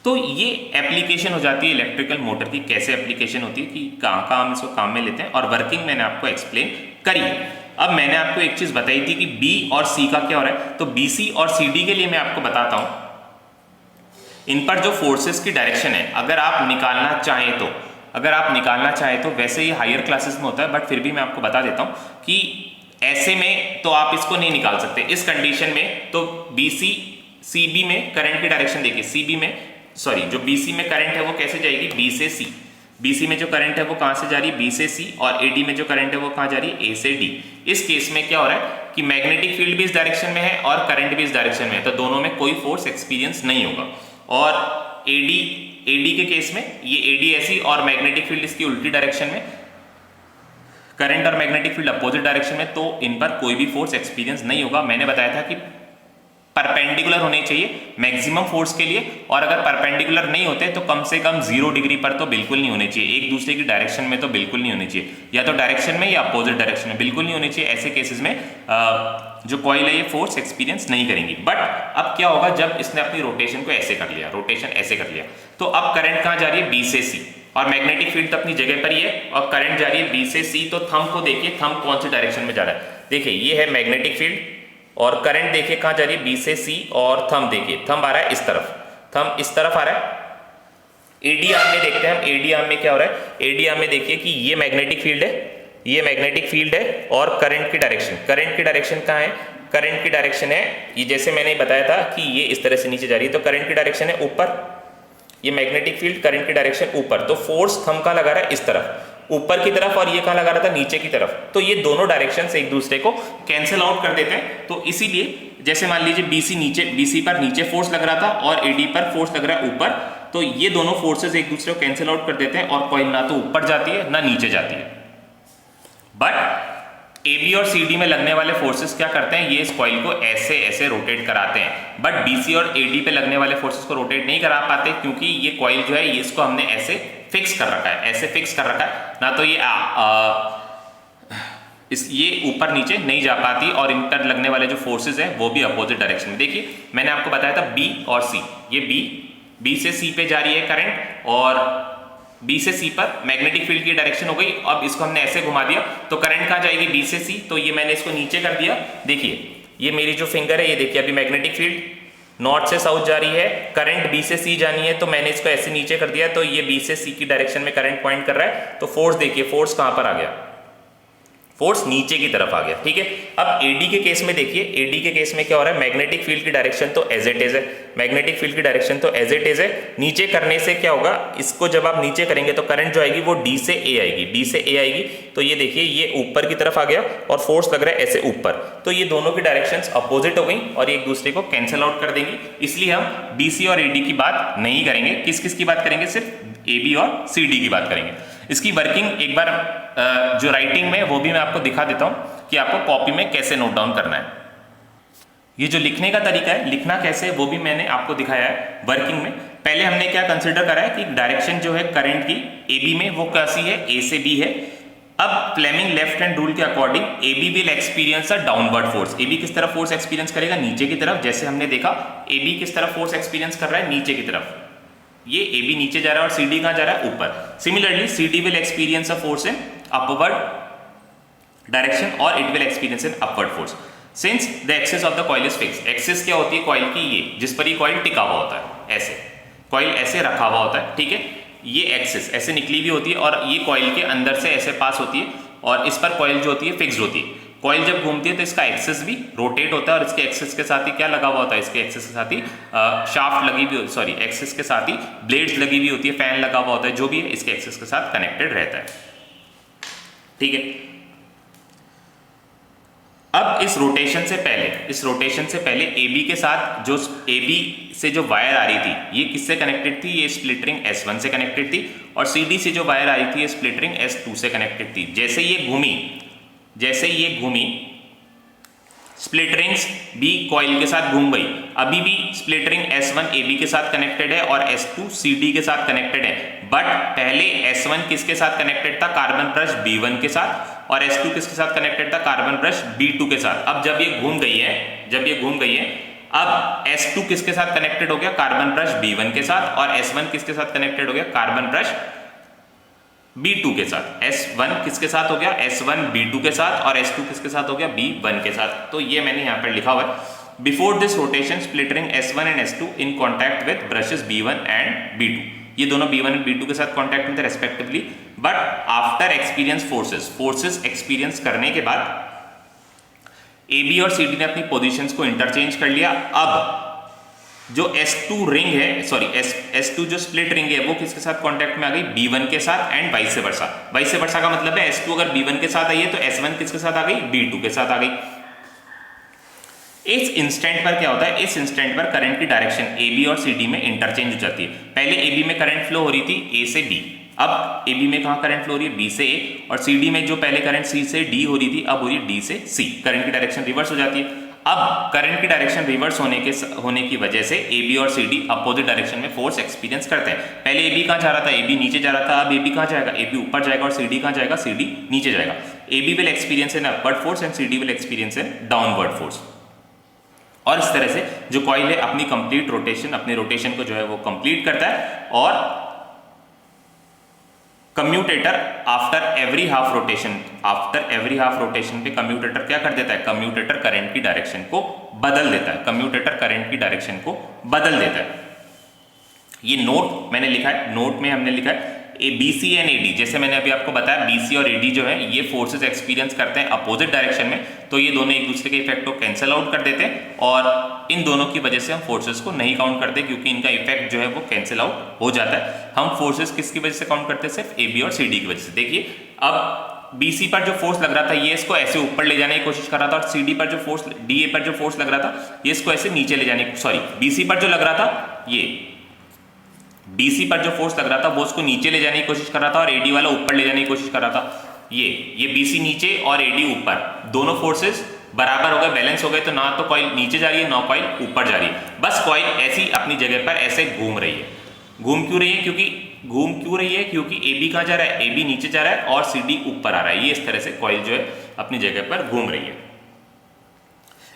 तो ये एप्लीकेशन हो जाती है इलेक्ट्रिकल मोटर की। कैसे एप्लीकेशन होती है कि कहाँ कहाँ हम इसको काम में लेते हैं, और वर्किंग मैंने आपको एक्सप्लेन करी है। अब मैंने आपको एक चीज बताई थी कि B और C का क्या हो रहा है, तो BC और CD के लिए मैं आपको बताता हूं। इन पर जो फोर्सेस की डायरेक्शन है, अगर आप निकालना चाहें तो, अगर आप निकालना चाहें तो, वैसे ये हायर क्लासेस में होता है, बट फिर भी मैं आपको बता देता हूं कि ऐसे में तो आप इसको नहीं निकाल सकते। इस कंडीशन में तो BC CB में करंट की डायरेक्शन देखिए, CB में सॉरी जो BC में करंट है वो कैसे जाएगी? B से C। BC में जो करंट है वो कहां से जा रही है? B से C। और AD में जो करंट है वो कहां जा रही है? A से D। इस केस में क्या हो रहा है कि मैग्नेटिक फील्ड भी इस डायरेक्शन में है और करंट भी इस डायरेक्शन में है, तो दोनों में कोई फोर्स एक्सपीरियंस नहीं होगा। और AD के केस में ये AD ऐसी और मैग्नेटिक फील्ड इसकी उल्टी डायरेक्शन में, करंट और मैग्नेटिक फील्ड अपोजिट डायरेक्शन में, तो इन पर कोई भी फोर्स एक्सपीरियंस नहीं होगा। मैंने बताया था कि परपेंडिकुलर होने चाहिए मैक्सिमम फोर्स के लिए, और अगर परपेंडिकुलर नहीं होते तो कम से कम 0 डिग्री पर तो बिल्कुल नहीं होने चाहिए, एक दूसरे की डायरेक्शन में तो बिल्कुल नहीं होने चाहिए, या तो डायरेक्शन में या अपोजिट डायरेक्शन में बिल्कुल नहीं होने चाहिए। ऐसे केसेस में जो कॉइल है ये फोर्स एक्सपीरियंस नहीं करेंगी। बट अब क्या होगा जब इसने अपनी रोटेशन को ऐसे कर लिया, रोटेशन ऐसे कर लिया, तो अब करंट कहां जा रही है? B से C, और मैग्नेटिक फील्ड तो अपनी जगह पर ही है, और करंट जा रही है B से C। तो थंब को देखिए, थंब कौन सी डायरेक्शन में जा रहा है? देखिए ये है मैग्नेटिक फील्ड, और करंट देखिए कहां जा रही है? B से C। और थंब देखिए, थंब आ रहा है इस तरफ, थंब इस तरफ आ रहा है। AD आर्म में देखते हैं हम, AD आर्म में क्या हो रहा है? AD आर्म में देखिए कि ये मैग्नेटिक फील्ड है, ये मैग्नेटिक फील्ड है, और करंट की डायरेक्शन, करंट की डायरेक्शन कहां है? करंट की डायरेक्शन है ये, जैसे मैंने बताया था कि ये इस तरह से नीचे जा रही है, तो करंट की डायरेक्शन है ऊपर, ये मैग्नेटिक फील्ड, करंट की डायरेक्शन ऊपर। तो फोर्स थंब का लगा रहा है इस तरफ ऊपर की तरफ, और ये कहां लगा रहा था? नीचे की तरफ। तो ये दोनों डायरेक्शंस एक दूसरे को कैंसिल आउट कर देते हैं। तो इसीलिए जैसे मान लीजिए BC पर नीचे फोर्स लग रहा था और AD पर फोर्स लग रहा है ऊपर, तो ये दोनों फोर्सेस एक दूसरे को कैंसिल आउट कर देते हैं, और कॉइल ना तो ऊपर जाती है ना नीचे जाती है। बट AB और CD में लगने वाले फोर्सेस क्या करते हैं? ये इस कॉइल को ऐसे ऐसे रोटेट कराते हैं। बट BC और AD पे लगने वाले फोर्सेस को रोटेट नहीं करा पाते, क्योंकि ये कॉइल जो है इसको हमने ऐसे फिक्स कर रखा है, ऐसे फिक्स कर रखा है, ना तो ये ऊपर नीचे नहीं जा पाती, और इन पर लगने वाले जो फोर्सेस हैं वो भी अपोजिट डायरेक्शन में। देखिए मैंने आपको बताया था B और C, ये B से C पे जा रही है करंट, और बी से सी पर मैग्नेटिक फील्ड की डायरेक्शन हो गई। अब इसको हमने ऐसे घुमा दिया तो करंट कहाँ जाएगी, बी से सी, तो ये मैंने इसको नीचे कर दिया। देखिए ये मेरी जो फिंगर है, ये देखिए अभी मैग्नेटिक फील्ड नॉर्थ से साउथ जा रही है, करंट बी से सी जानी है, तो मैंने इसको ऐसे नीचे कर दिया, तो ये बी से सी की डायरेक्शन में करंट पॉइंट कर रहा है। तो फोर्स देखिए, फोर्स कहां पर आ गया, फोर्स नीचे की तरफ आ गया, ठीक है। अब एडी के केस में देखिए, एडी के केस में क्या हो रहा है, मैग्नेटिक फील्ड की डायरेक्शन तो एज इट इज है, मैग्नेटिक फील्ड की डायरेक्शन तो एज इट इज है। नीचे करने से क्या होगा, इसको जब आप नीचे करेंगे तो करंट जो आएगी वो डी से ए आएगी, डी से ए आएगी, तो ये देखिए ये ऊपर की तरफ आ गया और फोर्स लग रहा है ऐसे ऊपर, तो ये दोनों की डायरेक्शंस अपोजिट हो गई और एक दूसरे को कैंसिल आउट कर देंगी। इसलिए हम बीसी और एडी की बात नहीं करेंगे, किस किस की बात करेंगे, सिर्फ एबी और सीडी की बात करेंगे। इसकी वर्किंग एक बार जो राइटिंग में वो भी मैं आपको दिखा देता हूं कि आपको कॉपी में कैसे नोट डाउन करना है। ये जो लिखने का तरीका है, लिखना कैसे, वो भी मैंने आपको दिखाया है वर्किंग में। पहले हमने क्या कंसिडर करा है कि डायरेक्शन जो है करंट की एबी में वो कैसी है, ए से बी है। अब फ्लेमिंग लेफ्ट हैंड रूल के according AB will experience a downward force, AB किस तरफ फोर्स एक्सपीरियंस करेगा, नीचे की तरफ। जैसे हमने देखा एबी किस तरफ फोर्स एक्सपीरियंस कर रहा है, नीचे की तरफ, ये AB नीचे जा रहा है और CD कहां जा रहा है, ऊपर। Similarly CD will experience a force in upward direction और it will experience in upward force since the axis of the coil is fix. Axis क्या होती है कॉइल की, ये जिस पर ये कॉइल टिका हुआ होता है, ऐसे कॉइल ऐसे रखा हुआ होता है, ठीक है। ये एक्सिस ऐसे निकली हुई होती है और ये कॉइल के अंदर से ऐसे पास होती है और इस पर कॉइल जो होती है फिक्स्ड होती है। कॉइल जब घूमती है तो इसका एक्सिस भी रोटेट होता है और इसके एक्सिस के साथ ही क्या लगा हुआ होता है, इसके एक्सिस के साथ ही शाफ्ट लगी हुई, सॉरी एक्सिस के साथ ही ब्लेड्स लगी हुई होती है, फैन लगा हुआ होता है, जो भी है इसके एक्सिस के साथ कनेक्टेड रहता है, ठीक है। अब इस रोटेशन से पहले AB के साथ जो AB से जो वायर आ रही थी ये किससे कनेक्टेड थी, ये स्प्लिट रिंग S1 से कनेक्टेड थी और CD से जो वायर आ रही थी ये स्प्लिट रिंग S2 से कनेक्टेड थी। जैसे ये घूमी स्प्लिट रिंग्स B कॉइल के साथ घूम गई, अभी भी स्प्लिट रिंग S1 AB के साथ कनेक्टेड है और S2 CD के साथ कनेक्टेड है। बट पहले S1 किसके साथ कनेक्टेड था, कार्बन ब्रश B1 के साथ, और S2 किसके साथ कनेक्टेड था, कार्बन ब्रश B2 के साथ। अब जब ये घूम गई है, अब S2 किसके साथ कनेक्टेड हो गया, कार्बन ब्रश B1 के साथ, और S1 किसके साथ कनेक्टेड हो गया, कार्बन ब्रश B2 के साथ। S1 किसके साथ हो गया, S1 B2 के साथ, और S2 किसके साथ हो गया, B1 के साथ। तो ये मैंने यहाँ पर लिखा हुआ है, before this rotation split ring S1 and S2 in contact with brushes B1 and B2, ये दोनों B1 एंड B2 के साथ कॉन्टैक्ट में थे respectively. But after experience forces experience करने के बाद AB और CD ने अपनी पोजीशंस को इंटरचेंज कर लिया। अब जो S2 रिंग है, सॉरी S2 जो स्प्लिट रिंग है वो किसके साथ कांटेक्ट में आ गई, B1 के साथ, and vice versa. Vice versa का मतलब है S2 अगर B1 के साथ आई है तो S1 किसके साथ आ गई, B2 के साथ आ गई। इस इंस्टेंट पर क्या होता है, इस इंस्टेंट पर करंट की डायरेक्शन AB और CD में इंटरचेंज हो जाती है। पहले AB में करंट फ्लो हो रही थी A से B, अब AB में कहां करंट फ्लो हो रही है, B से A, और CD में जो पहले करंट C से D हो रही थी अब हो रही है D से C। करंट की डायरेक्शन रिवर्स हो जाती है। अब करंट की डायरेक्शन रिवर्स होने की वजह से AB और CD अपोजिट डायरेक्शन में फोर्स एक्सपीरियंस करते हैं। पहले AB कहां जा रहा था, AB नीचे जा रहा था, अब AB कहां जाएगा, AB ऊपर जाएगा, और CD कहां जाएगा, CD नीचे जाएगा। AB will experience an upward force and CD will experience an downward force. और इस तरह से जो कॉइल है अपनी कंप्लीट रोटेशन, अपने रोटेशन को जो है वो कंप्लीट करता है, और commutator after every half rotation पे कम्यूटेटर क्या कर देता है, कम्यूटेटर करंट की डायरेक्शन को बदल देता है, ये नोट मैंने लिखा है, नोट में हमने लिखा है BC एंड AD, जैसे मैंने अभी आपको बताया BC और AD जो है ये फोर्सेस एक्सपीरियंस करते हैं अपोजिट डायरेक्शन में, तो ये दोनों एक दूसरे के इफेक्ट को कैंसिल आउट कर देते हैं, और इन दोनों की वजह से हम फोर्सेस को नहीं काउंट करते क्योंकि इनका इफेक्ट जो है वो कैंसिल आउट हो जाता है। हम फोर्सेस किसकी वजह से काउंट करते हैं, सिर्फ AB और CD की वजह से। देखिए अब BC पर जो फोर्स लग रहा था ये इसको ऐसे ऊपर ले जाने की कोशिश कर रहा था, और CD पर जो फोर्स, DA पर जो फोर्स लग रहा था ये इसको ऐसे नीचे ले जाने की, सॉरी BC पर जो लग रहा था, ये BC पर जो फोर्स लग रहा था वो उसको नीचे ले जाने की कोशिश कर रहा था, और AD वाला ऊपर ले जाने की कोशिश कर रहा था। ये BC नीचे और AD ऊपर, दोनों फोर्सेस बराबर हो गए, बैलेंस हो गए, तो ना तो कॉइल नीचे जा रही है ना कॉइल ऊपर जा रही है, बस कॉइल ऐसी अपनी जगह पर ऐसे घूम रही है। घूम क्यों रही है, क्योंकि AB कहां जा रहा है, AB नीचे जा रहा है और CD ऊपर आ रहा है। ये इस तरह से कॉइल जो है अपनी जगह पर घूम रही है।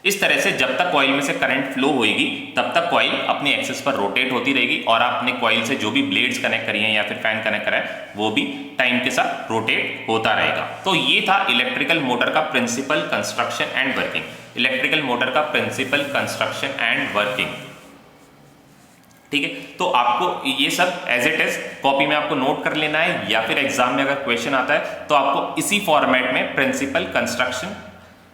इस तरह से जब तक कॉइल में से करंट फ्लो होगी तब तक कॉइल अपनी एक्सिस पर रोटेट होती रहेगी और आपने कॉइल से जो भी ब्लेड्स कनेक्ट करी हैं या फिर फैन कनेक्ट करा है वो भी टाइम के साथ रोटेट होता रहेगा। तो ये था इलेक्ट्रिकल मोटर का principle construction and working. Electrical motor का प्रिंसिपल कंस्ट्रक्शन एंड वर्किंग, ठीक है। तो आपको ये सब एज इट इज कॉपी में आपको नोट कर लेना है, या फिर एग्जाम में अगर क्वेश्चन आता है तो आपको इसी फॉर्मेट में प्रिंसिपल कंस्ट्रक्शन,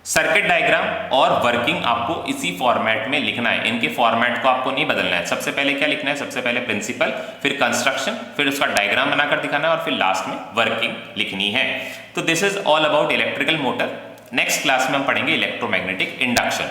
सर्किट डायग्राम और वर्किंग आपको इसी फॉर्मेट में लिखना है। इनके फॉर्मेट को आपको नहीं बदलना है। सबसे पहले क्या लिखना है, सबसे पहले प्रिंसिपल, फिर कंस्ट्रक्शन, फिर उसका डायग्राम बनाकर दिखाना है और फिर लास्ट में वर्किंग लिखनी है। तो this is all about electrical motor. Next class में हम पढ़ेंगे इलेक्ट्रोमैग्नेटिक इंडक्शन।